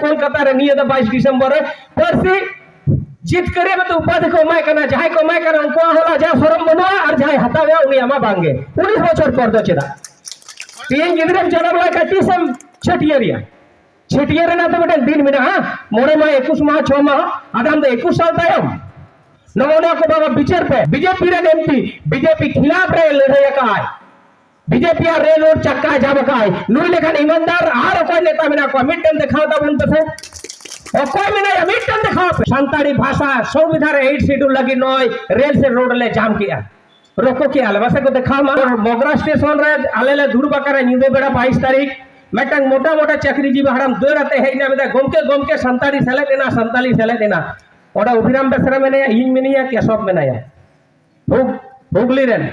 कोलकाता रे निये 22 डिसेम्बर परसी जीत करे में तो उपाधि को माय करना जहां को माय करना उनको होला जा शरम बनो और जहां हतावे उनी आमा बांगे 19 बछर पर दो चेदा तीन गिदरे जनम ला कटी सम छटियर ना तो बेटा दिन में हां मोरे मा 21 माह 6 माह आदाम तो 21 साल तायम नमोना को बाबा बिचार पे बीजेपी रे एमपी बीजेपी खिलाफ रे लड़ाई काय बीजेपी आ रेल रोड चक्का जाब काय नुई लेखन ईमानदार आर कोई नेता मेना को मिटन दिखावता बन पे कोई में नहीं मिटन दिखाओ संताड़ी भाषा संविधान 8 शेड्यूल लगी नय रेल से रोड ले जाम किया रोको के आले बस को दिखाओ मा मोगरा स्टेशन रे आले ले दूर बकरा निदे बेड़ा 22 तारीख मेटंग मोटा मोटा चक्री जी हराम दो राते है ना बेटा गोमके संताड़ी सेले देना ओडा उभिराम बेसरा में नहीं इन में नहीं क्या सब में नहीं हुगली रेन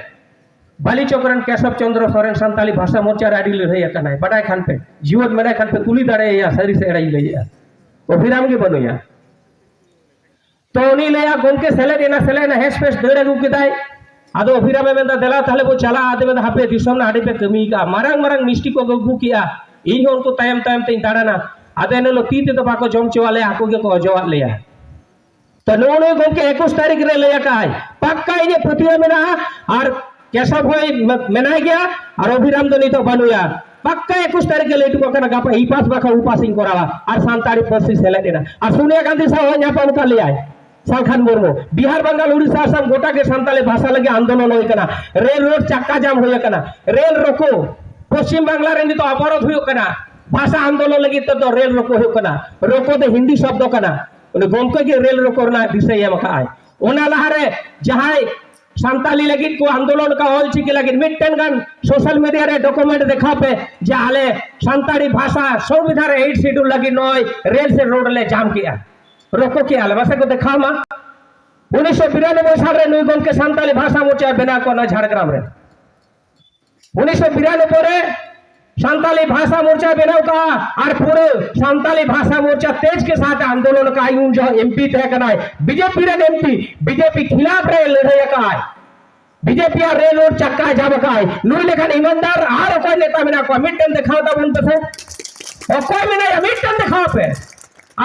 बाली चौकरन केशव चंद्र सोरेन संताली भाषा मोर्चा आड़ी लड़ाई करना है बड़ा खान पे जीवन में खान पे कुली दाड़े या सरी से एड़ाई लैया अभिराम के बनुया तो उनी लया गोमके सेले हेस पेस दड़ अगू केदाय आदो अभिराम में देला ताले वो चला आदे में हापे दिसम ना आड़ी पे कमी का मारंग मिष्टी को अगू किया इन उनको तायम ते दाड़ाना आदे ने लो तीते तो बाको जम चवाले आको के को अजवा लिया तो नोने गोमके 21 तारीख रे लया काय पक्का ये प्रतिया में ना और केशव होय मेना गया और अभिराम तो नहीं तो बनुया पक्का 21 तारीख के लेटू को गापा ई पास बाखा उपासिंग करावा और संताड़ी परसी सेले देना और सोनिया गांधी साहब यहाँ पर उनका ले आए सालखान मुर्मू बिहार बंगाल उड़ीसा असम गोटा के संताली भाषा लगे आंदोलन होय कना रेल रोड चक्का जाम होय कना रेल रोको पश्चिम बांग्ला रे तो अवरोध होय कना भाषा आंदोलन लगी तो रेल रोको होय कना रोको तो हिंदी शब्द कना उन गोमके के रेल रोको ना विषय एम का ओना लहारे जहां संताली लगी को आंदोलन का ऑल चिके लगी मिटन गन सोशल मीडिया रे डॉक्यूमेंट देखा पे जे आले संताली भाषा संविधान 8 शेड्यूल लगी नय रेल से रोड ले जाम किया रोको के आले बस को देखा मा 1992 साल रे नुई गोमके संताली भाषा मोर्चा बना को ना झारग्राम रे 1992 रे संताली भाषा मोर्चा बनाओ का और पूरे संताली भाषा मोर्चा तेज के साथ आंदोलन का यूं जो एमपी तय करना है बीजेपी रे एमपी बीजेपी खिलाफ रे लड़ाई का बीजेपी आ रेल रोड चक्का जाब काय नुई लेखन ईमानदार आर कोई नेता मेना को मिटन दिखावता बन पे और कोई में नहीं मिटन दिखाओ पे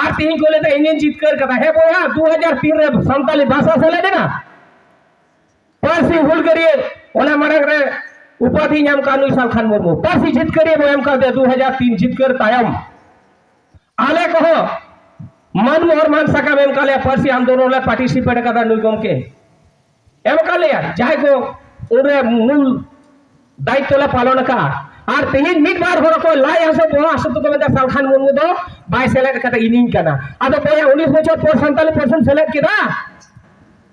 आर तीन को लेते इंजन जीत कर कथा है बोया 2003 रे संताली भाषा से ले देना परसी हुल करिए ओना मरक रे उपाधि नाम कानूनी सालखान मुर्मू परसी जीत करिए वो एम का 2003 जीत कर तायम आले कहो मन मोहर मान सका एम का ले परसी आंदोलन ले पार्टिसिपेट कदा नुई गोमके एम का ले चाहे को उरे मूल दायित्व ला पालन का और तेहिन मिट बार हो को लाई हसे बोला हसे तो में सालखान मुर्मू दो बाय सेलेक्ट कता इनिंग कना आदो बोया 19 बछर पर 47% सेलेक्ट किदा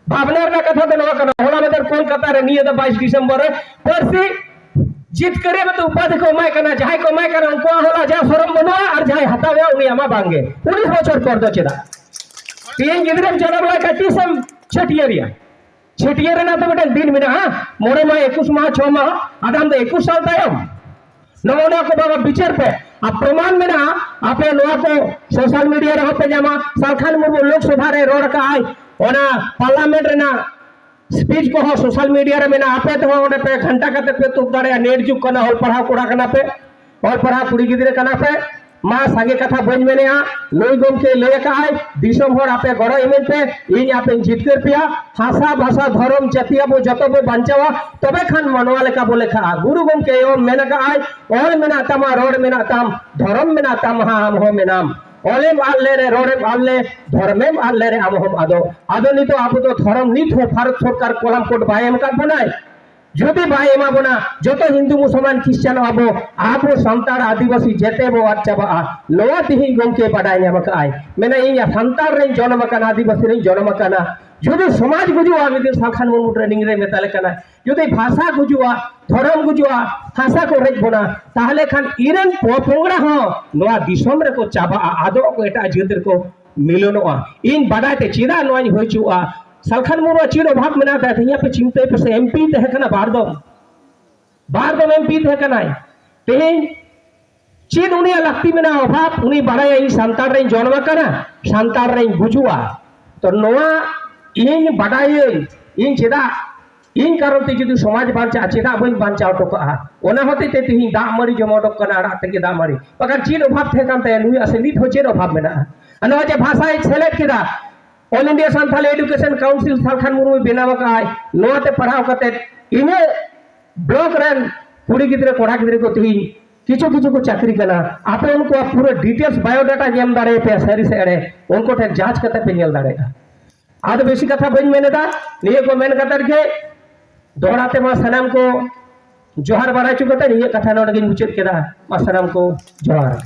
भावनार ना कथा देना कना होला में कोलकाता रे निये 22 डिसेम्बर परसी जीत करे में तो उपाधि को माय करना जहां को माय करना उनको होला जा शरम बनो और जहां हतावे उनी आमा बांगे 19 बछर पर दो चेदा तीन गिदरे जनम ला कटी सम छटियर ना तो बेटा दिन में हां मोरे मा 21 माह 6 माह आदाम तो 21 साल तायम नमोना को बाबा बिचार पे अब प्रमाण में ना आपे नोआ को सोशल मीडिया रे पे जमा सालखान मुर्मू लोकसभा रे रोड का आय ओना पार्लियामेंट रे ना स्पीच को हो सोशल मीडिया रे में ना आपे तो ओने पे घंटा कते पे तो दाड़े नेट जुक कना हो पढ़ा कोड़ा कना पे और पढ़ा कुड़ी गिदरे कना पे मा सागे कथा बन में ना नुई गोमके ले का आय दिसम होर आपे गड़ो इमेल पे इन आपे जीत कर पिया भाषा भाषा धर्म जातिया बो जतो बो बांचावा तबे खान मनवा लेका बोले खा गुरु गोमके ओ मेना का आय और मेना तमा रोड मेना तम धर्म मेना तम हम हो मेनाम ओलेम आल्ले रे रोडेम आल्ले धर्मेम आल्ले रे हम आदो आदो नी तो आप तो धर्म नीत हो भारत सरकार कोलम कोड बायम का बनाय যদি ভাই এমাবো না যত হিন্দু মুসলমান খ্রিস্টান আবো আবো সান্তার আদিবাসী যেতে বো আচ্ছা বা লোয়া তিহি গমকে বাড়াই আমাকে আয় মানে এই সান্তার রে জন্মকানা আদিবাসী রে জন্মকানা যদি সমাজ গুজুয়া আমি সালখান মুর্মু ট্রেনিং রে মেতালে কানা যদি ভাষা গুজুয়া ধর্ম গুজুয়া ভাষা को रेखबो ना তাহলে খান ইরেন পোংরা হ নোয়া দিশম রে কো চাবা আদো को এটা জিদের को মিলনোয়া ইন বাড়াতে চিরা নয় হইচুয়া सालखान मुर्मू चिरो भाग में आता है यहाँ पे चिंते पे से एमपी ते है कना बारदम एमपी ते है कना तेहिन चीन उनी लगती में ना अभाव उनी बड़ाया इन संतार रे जन्म कना संतार रे बुजुआ तो नोआ इन बड़ाये इन चेदा इन कारण ते जुदी समाज बांचा चेदा बन बांचा टोका ओना होते ते तिही दा मरी जमोडक कना आड़ा ते दा मरी पकड़ चीन अभाव थे कान ते नुई असे नीट हो चेद अभाव मेना अनो जे भाषा सेलेक्ट किदा all India Santali education council Salkhan Murmu बेनाव काय नोते पढ़ाव कते इने ब्लॉक रन कुड़ी गिद्रे कोड़ा गिद्रे को तिही किछु किछु को चाकरी कना आपे उनको पूरा डिटेल्स बायोडाटा गेम दाड़े पे सारी से अड़े उनको टे जांच करते पे नेल दाड़े आद बेसी कथा बन मेनेदा निये को मेन कतर के दोहराते मा सनाम को जोहार बारा चुकते निये कथा नोडगिन मुचेत केदा मा सनाम को जोहार।